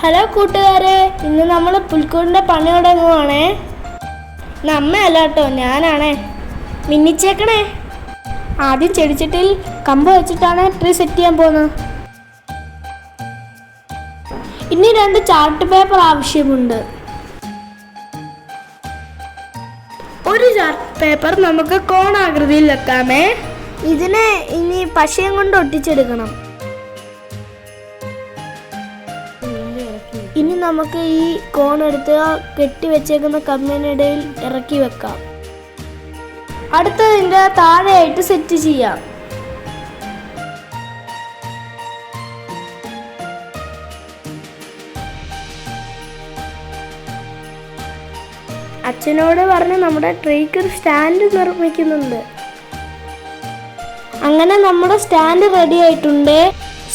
Hello കൂട്ടുകാരെ, ഇന്ന് നമ്മൾ പുൽക്കൂടിൻ്റെ പണി തുടങ്ങുവാണേ. നമ്മയല്ല കേട്ടോ, ഞാനാണേ. മിന്നിച്ചേക്കണേ. ആദ്യം ചെടിച്ചട്ടിൽ കമ്പ് വെച്ചിട്ടാണ് ട്രീ സെറ്റ് ചെയ്യാൻ പോകുന്നത്. ഇനി 2 ചാർട്ട് പേപ്പർ ആവശ്യമുണ്ട്. ഒരു ചാർട്ട് പേപ്പർ നമുക്ക് കോണാകൃതിയിൽ വെക്കാമേ. ഇതിനെ ഇനി പശയും കൊണ്ട് ഒട്ടിച്ചെടുക്കണം. ഇനി നമുക്ക് ഈ കോൺ എടുത്ത് കെട്ടിവെച്ചേക്കുന്ന കമ്പിനിടയിൽ ഇറക്കി വെക്കാം. അടുത്തതിൻ്റെ താഴെയായിട്ട് സെറ്റ് ചെയ്യാം. അച്ഛനോട് പറഞ്ഞ് നമ്മുടെ ട്രീക്ക് ഒരു സ്റ്റാൻഡ് നിർമ്മിക്കുന്നുണ്ട്. അങ്ങനെ നമ്മുടെ സ്റ്റാൻഡ് റെഡി ആയിട്ടുണ്ട്.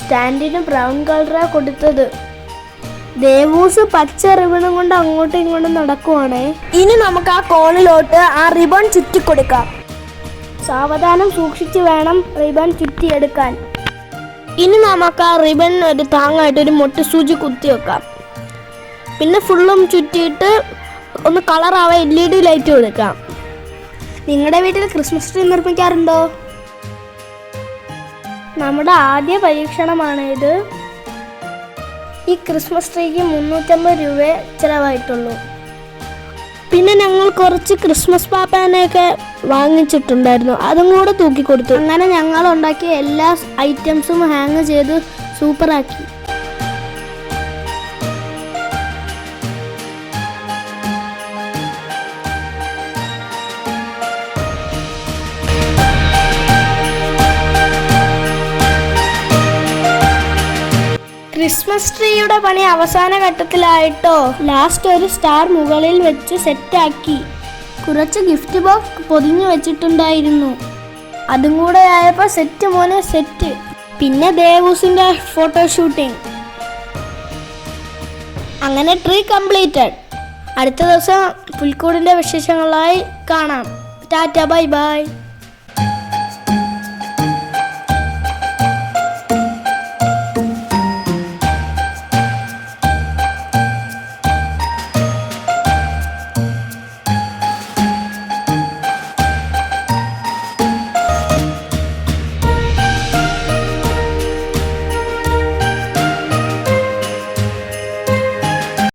സ്റ്റാൻഡിന് ബ്രൗൺ കളറാണ് കൊടുത്തത്. ദേവൂസ് പച്ച റിബണും കൊണ്ട് അങ്ങോട്ടും ഇങ്ങോട്ടും നടക്കുവാണേ. ഇനി നമുക്ക് ആ കോണിലോട്ട് ആ റിബൺ ചുറ്റിക്കൊടുക്കാം. സാവധാനം സൂക്ഷിച്ച് വേണം റിബൺ ചുറ്റിയെടുക്കാൻ. ഇനി നമുക്ക് ആ റിബൺ ഒരു താങ്ങായിട്ടൊരു മൊട്ട് സൂചി കുത്തി വെക്കാം. പിന്നെ ഫുള്ളും ചുറ്റിയിട്ട് ഒന്ന് കളറാവാൻ LED ലൈറ്റ് കൊടുക്കാം. നിങ്ങളുടെ വീട്ടിൽ ക്രിസ്മസ് ട്രീ നിർമ്മിക്കാറുണ്ടോ? നമ്മുടെ ആദ്യ പരീക്ഷണമാണ് ഇത്. ഈ ക്രിസ്മസ് ട്രീക്ക് 350 രൂപ ചിലവായിട്ടുള്ളൂ. പിന്നെ ഞങ്ങൾ കുറച്ച് ക്രിസ്മസ് പാപ്പാനെയൊക്കെ വാങ്ങിച്ചിട്ടുണ്ടായിരുന്നു. അതും കൂടെ തൂക്കിക്കൊടുത്തു. അങ്ങനെ ഞങ്ങൾ ഉണ്ടാക്കിയ എല്ലാ ഐറ്റംസും ഹാങ് ചെയ്ത് സൂപ്പറാക്കി. ക്രിസ്മസ് ട്രീയുടെ പണി അവസാന ഘട്ടത്തിലായിട്ടോ. ലാസ്റ്റ് ഒരു സ്റ്റാർ മുകളിൽ വെച്ച് സെറ്റാക്കി. കുറച്ച് ഗിഫ്റ്റ് ബോക്സ് പൊതിഞ്ഞു വെച്ചിട്ടുണ്ടായിരുന്നു. അതും കൂടെ ആയപ്പോൾ സെറ്റ് മോനെ സെറ്റ്. പിന്നെ ദേവൂസിന്റെ ഫോട്ടോഷൂട്ടിങ്. അങ്ങനെ ട്രീ കംപ്ലീറ്റഡ്. അടുത്ത ദിവസം പുൽക്കൂടിന്റെ വിശേഷങ്ങളായി കാണാം. Tata, bye bye.